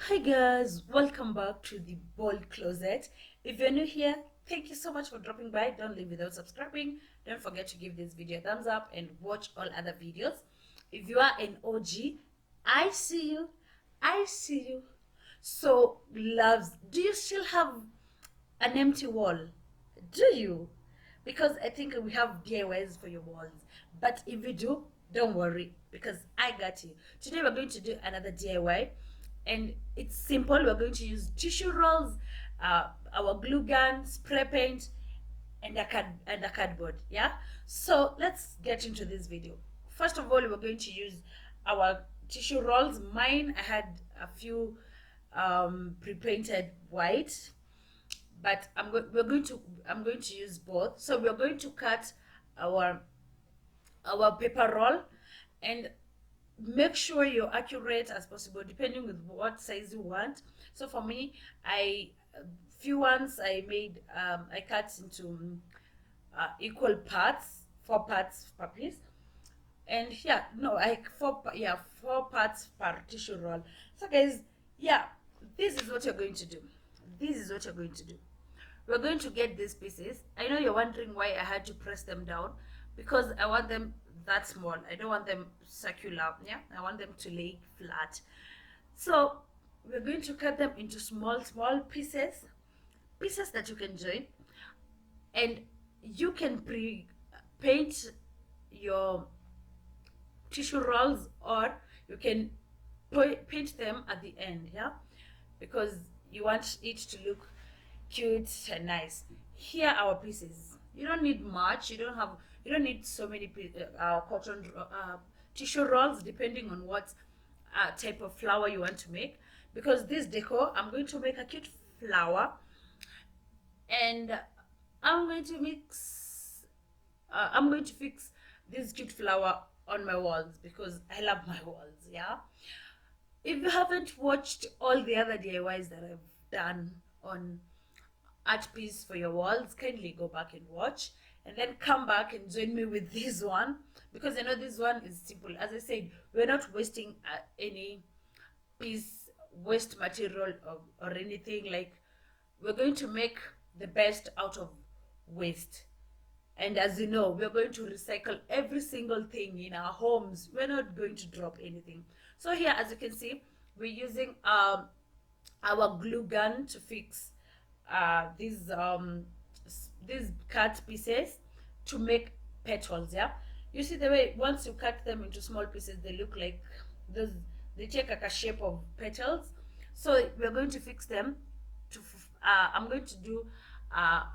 Hi guys, welcome back to the Bold Closet. If you're new here, thank you so much for dropping by. Don't leave without subscribing. Don't forget to give this video a thumbs up and watch all other videos. If you are an OG, I see you. I see you. So, loves, do you still have an empty wall? Do you? Because I think we have DIYs for your walls. But if you do, don't worry because I got you. Today we're going to do another DIY and it's simple. We're going to use tissue rolls, our glue gun, spray paint, and a cardboard. Yeah. So let's get into this video. First of all, we're going to use our tissue rolls. Mine, I had a few pre-painted white, but I'm going to use both. So we're going to cut our paper roll and make sure you're accurate as possible depending with what size you want. So for me, I few ones I made, I cut into equal parts, 4 parts per piece. And yeah, no, like four parts per tissue roll. So guys, yeah, this is what you're going to do. This is what you're going to do. We're going to get these pieces. I know you're wondering why I had to press them down, because I want them that small. I don't want them circular. Yeah, I want them to lay flat. So we're going to cut them into small pieces that you can join, and you can pre-paint your tissue rolls, or you can paint them at the end. Yeah, because you want it to look cute and nice. Here are our pieces. You don't need much. You don't need so many cotton tissue rolls, depending on what type of flower you want to make. Because this decor, I'm going to make a cute flower, and I'm going to mix. I'm going to fix this cute flower on my walls because I love my walls. Yeah. If you haven't watched all the other DIYs that I've done on art piece for your walls, kindly go back and watch, and then come back and join me with this one, because I know this one is simple. As I said, we're not wasting any piece, waste material, or anything. Like, we're going to make the best out of waste. And as you know, we're going to recycle every single thing in our homes. We're not going to drop anything. So here, as you can see, we're using our glue gun to fix these cut pieces to make petals. Yeah, you see the way once you cut them into small pieces, they look like those. They take like a shape of petals. So we're going to fix them. I'm going to do a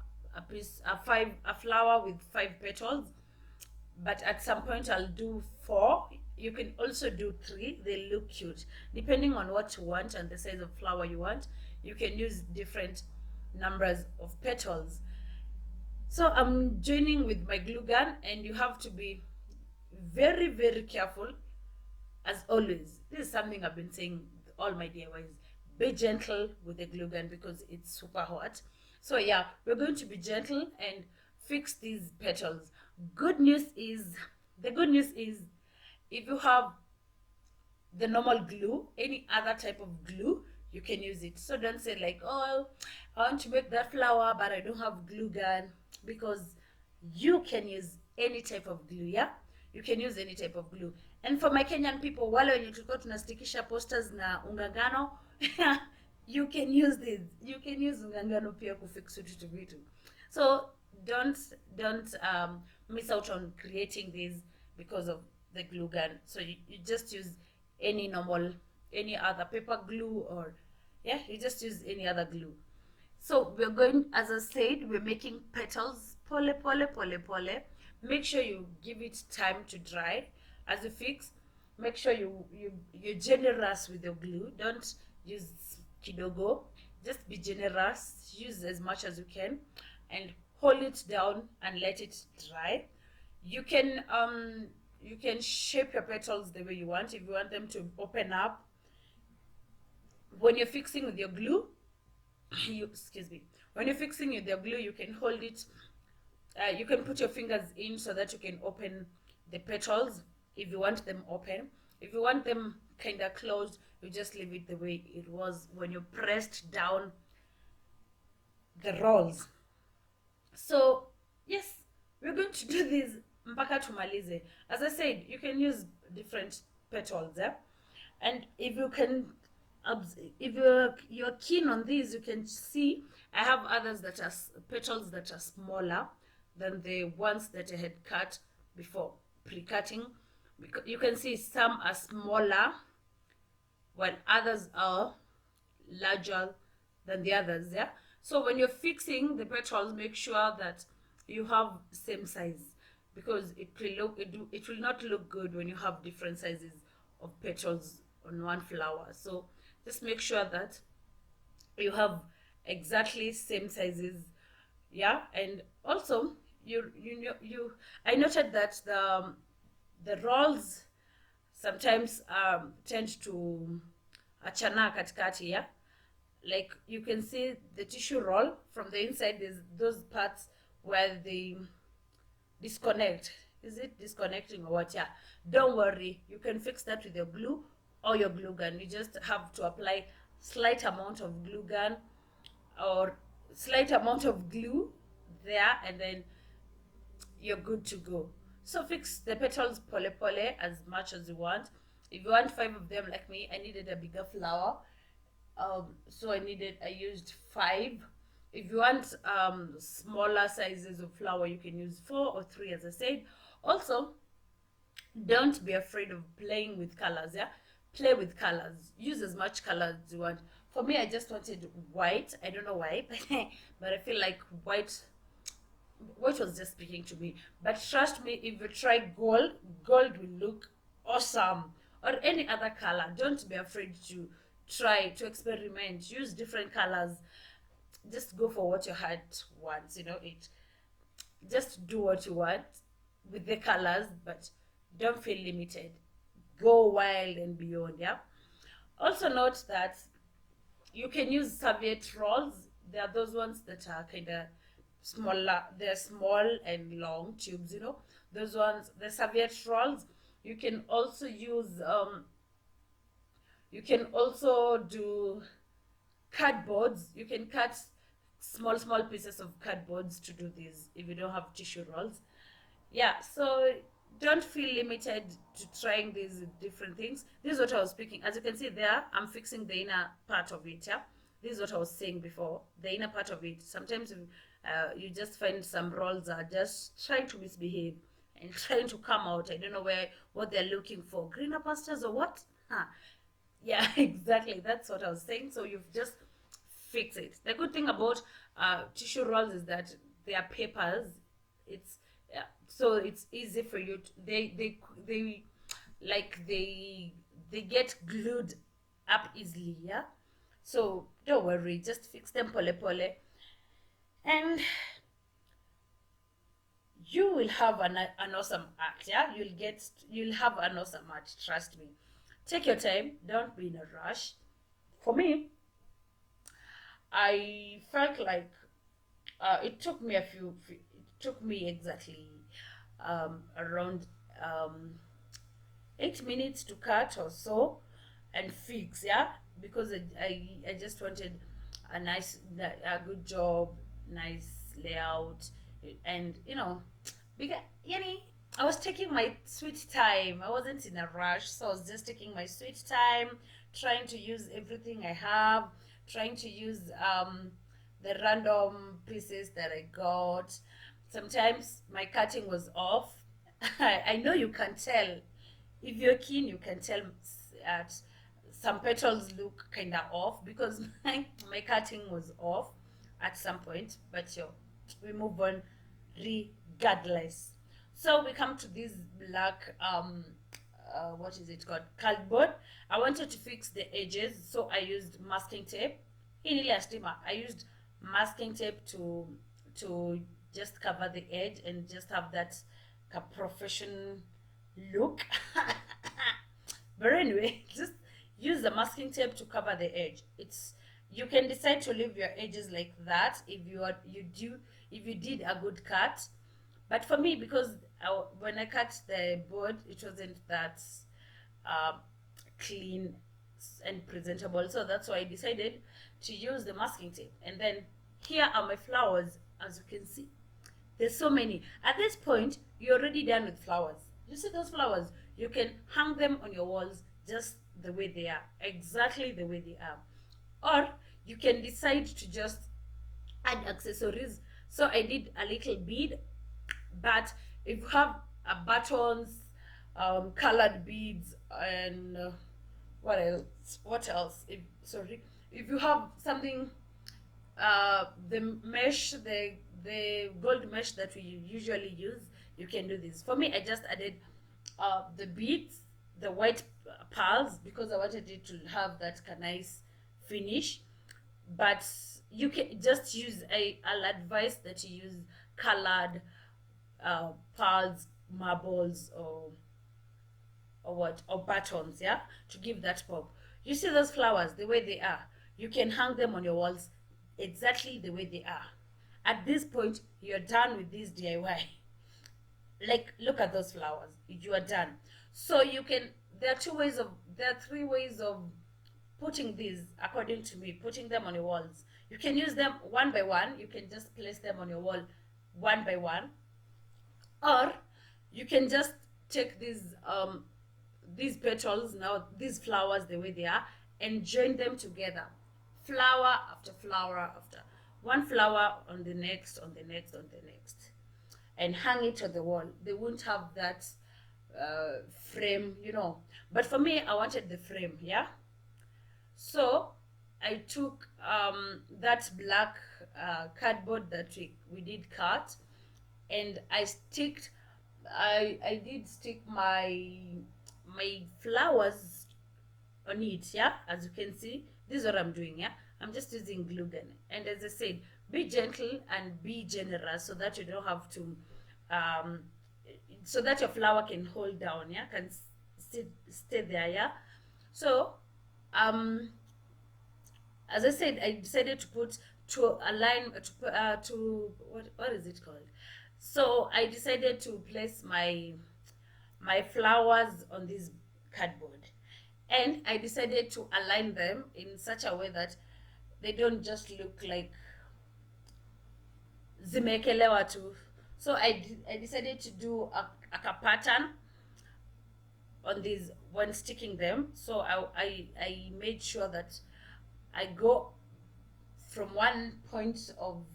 flower with 5 petals, but at some point I'll do 4. You can also do 3. They look cute depending on what you want and the size of flower you want. You can use different numbers of petals. So I'm joining with my glue gun, and you have to be very careful as always. This is something I've been saying all my DIYs. Be gentle with the glue gun because it's super hot. So yeah, we're going to be gentle and fix these petals. The good news is, if you have the normal glue, any other type of glue, you can use it. So don't say like, oh, I want to make that flower but I don't have glue gun, because you can use any type of glue. Yeah, you can use any type of glue. And for my Kenyan people, wale wenye tulikuwa tunastikisha posters na ungangano, you can use this. You can use ungangano pia kufix vitu vitu. So don't miss out on creating these because of the glue gun. So you just use any other paper glue, or yeah, you just use any other glue. So we're going, as I said, we're making petals. Pole. Make sure you give it time to dry. As you fix, make sure you're generous with your glue. Don't use kidogo. Just be generous. Use as much as you can, and hold it down and let it dry. You can shape your petals the way you want. If you want them to open up when you're fixing with your glue, when you're fixing with your glue, you can hold it. You can put your fingers in so that you can open the petals if you want them open. If you want them kind of closed, you just leave it the way it was when you pressed down the rolls. So yes, we're going to do this mpaka tumalize. As I said, you can use different petals, yeah? And if you can, if you're keen on these, you can see I have others that are petals that are smaller than the ones that I had cut before pre-cutting. You can see some are smaller while others are larger than the others, yeah? So when you're fixing the petals, make sure that you have same size, because it will not look good when you have different sizes of petals on one flower. So just make sure that you have exactly same sizes, yeah. And also I noted that the rolls sometimes tend to achana katikati, yeah. Like you can see the tissue roll from the inside, there's those parts where they disconnect. Is it disconnecting or what? Yeah, don't worry, you can fix that with your glue or your glue gun. You just have to apply slight amount of glue gun or slight amount of glue there, and then you're good to go. So fix the petals pole pole as much as you want. If you want 5 of them like me, I needed a bigger flower, so I used 5. If you want smaller sizes of flower, you can use 4 or 3, as I said. Also, don't be afraid of playing with colors, yeah. Play with colors, use as much color as you want. For me, I just wanted white. I don't know why, but I feel like white was just speaking to me. But trust me, if you try gold, gold will look awesome. Or any other color. Don't be afraid to try to experiment. Use different colors. Just go for what your heart wants. It. Just do what you want with the colors, but don't feel limited. Go wild and beyond. Yeah. Also note that you can use serviette rolls. There are those ones that are kind of smaller. They're small and long tubes, those ones, the serviette rolls. You can also use you can also do cardboards. You can cut small pieces of cardboards to do this if you don't have tissue rolls. Yeah, so don't feel limited to trying these different things. This is what I was speaking. As you can see there, I'm fixing the inner part of it. Yeah, this is what I was saying before. The inner part of it. Sometimes you just find some rolls are just trying to misbehave and trying to come out. I don't know what they're looking for. Greener pastures or what? Huh. Yeah, exactly. That's what I was saying. So you've just fix it. The good thing about tissue rolls is that they are papers. It's so it's easy for you. They like they get glued up easily. Yeah. So don't worry. Just fix them pole pole, and you will have an awesome art. Yeah. You'll have an awesome art. Trust me. Take your time. Don't be in a rush. For me, I felt like it took me it took me exactly around 8 minutes to cut or so and fix, yeah, because I just wanted a good job, nice layout, and because I was taking my sweet time. I wasn't in a rush, so I was just taking my sweet time, trying to use everything I have, trying to use the random pieces that I got. Sometimes my cutting was off. I know you can tell. If you're keen, you can tell at some petals look kind of off because my cutting was off at some point. But we move on regardless. So we come to this black what is it called, cardboard. I wanted to fix the edges, so I used masking tape. I used masking tape to just cover the edge and just have that profession look. But anyway, just use the masking tape to cover the edge. You can decide to leave your edges like that if you did a good cut. But for me, because when I cut the board, it wasn't that clean, and presentable. So that's why I decided to use the masking tape. And then here are my flowers. As you can see, there's so many. At this point, you're already done with flowers. You see those flowers? You can hang them on your walls just the way they are, exactly the way they are. Or you can decide to just add accessories. So I did a little bead, but if you have buttons, colored beads, and what else? What else? If you have something, the mesh, the gold mesh that we usually use, you can do this. For me, I just added the beads, the white pearls, because I wanted it to have that nice finish. But you can just use I'll advise that you use colored pearls, marbles, or what, or buttons, yeah, to give that pop. You see those flowers the way they are, you can hang them on your walls exactly the way they are. At this point, you're done with this DIY. Like, look at those flowers, you are done. So you can, there are there are three ways of putting these, according to me, putting them on your walls. You can use them one by one. You can just place them on your wall one by one, or you can just take these petals, now these flowers the way they are, and join them together, flower after flower after, one flower on the next, on the next, on the next, and hang it on the wall. They won't have that frame, you know. But for me, I wanted the frame, yeah. So I took that black cardboard that we did cut, and I did stick my flowers on it, yeah. As you can see, this is what I'm doing, yeah. I'm just using glue gun, and as I said, be gentle and be generous so that you don't have to so that your flower can hold down, yeah, can stay there, yeah. So as I said, I decided to put to align to what is it called? So I decided to place my flowers on this cardboard, and I decided to align them in such a way that they don't just look like zimekelewa tu. So I decided to do a pattern on these when sticking them. So I made sure that I go from one point of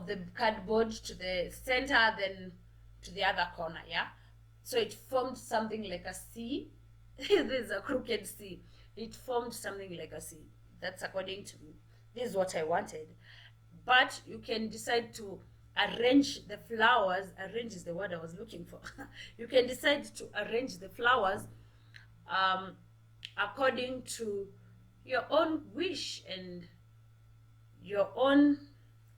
the cardboard to the center, then to the other corner, yeah. So it formed something like a C. This is a crooked C. It formed something like a C. That's according to me. This is what I wanted. But you can decide to arrange the flowers. Arrange is the word I was looking for. You can decide to arrange the flowers according to your own wish and your own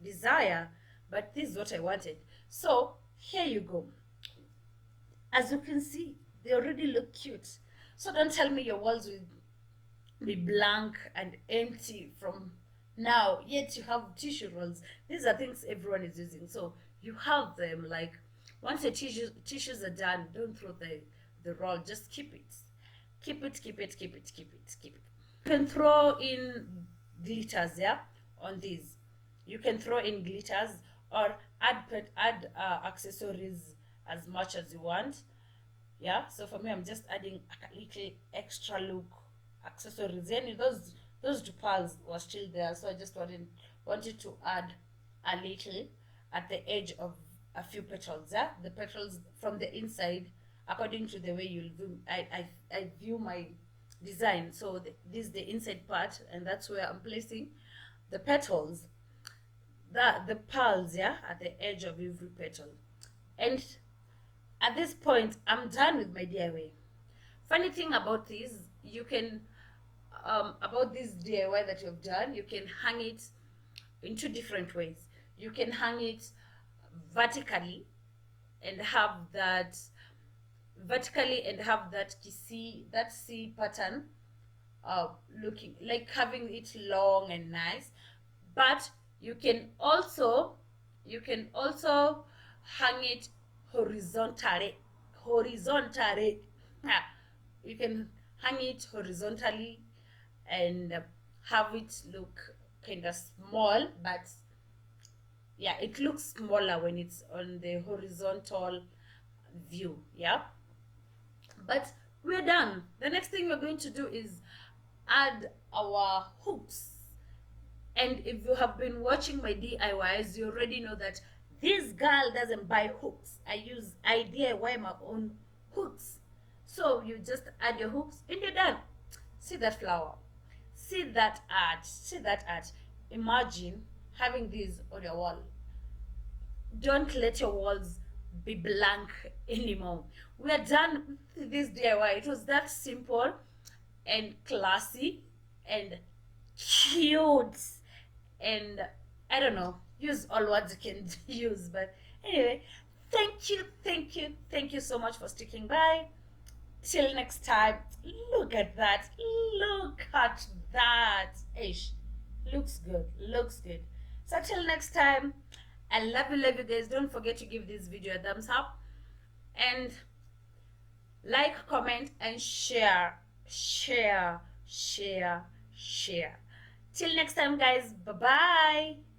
desire. But this is what I wanted. So here you go. As you can see, they already look cute. So don't tell me your walls will be blank and empty from now, yet you have tissue rolls. These are things everyone is using, so you have them. Like, once the tissues are done, don't throw the roll, just keep it, keep it, keep it, keep it, keep it, keep it. You can throw in glitters, yeah, on these. You can throw in glitters or add accessories as much as you want, yeah. So for me, I'm just adding a little extra look accessories, and those two pearls were still there, so I just wanted to add a little at the edge of a few petals, yeah, the petals from the inside, according to the way you view. I view my design. So this is the inside part, and that's where I'm placing the petals, the pearls, yeah, at the edge of every petal. And at this point, I'm done with my DIY. Funny thing about this, you can about this DIY that you've done, you can hang it in two different ways. You can hang it vertically and have that C pattern, looking like having it long and nice. But you can also hang it horizontally. You can hang it horizontally and have it look kind of small, but yeah, it looks smaller when it's on the horizontal view. Yeah, but we're done. The next thing we're going to do is add our hooks. And if you have been watching my DIYs, you already know that this girl doesn't buy hooks. I DIY my own hooks. So you just add your hooks and you're done. See that flower, see that art, see that art. Imagine having these on your wall. Don't let your walls be blank anymore. We're done with this DIY. It was that simple and classy and cute, and I don't know, use all words you can use. But anyway, thank you so much for sticking by. Till next time. Look at that, look at that. Ish, looks good, looks good. So till next time, I love you guys. Don't forget to give this video a thumbs up and like, comment, and share. Share. Till next time, guys. Bye bye.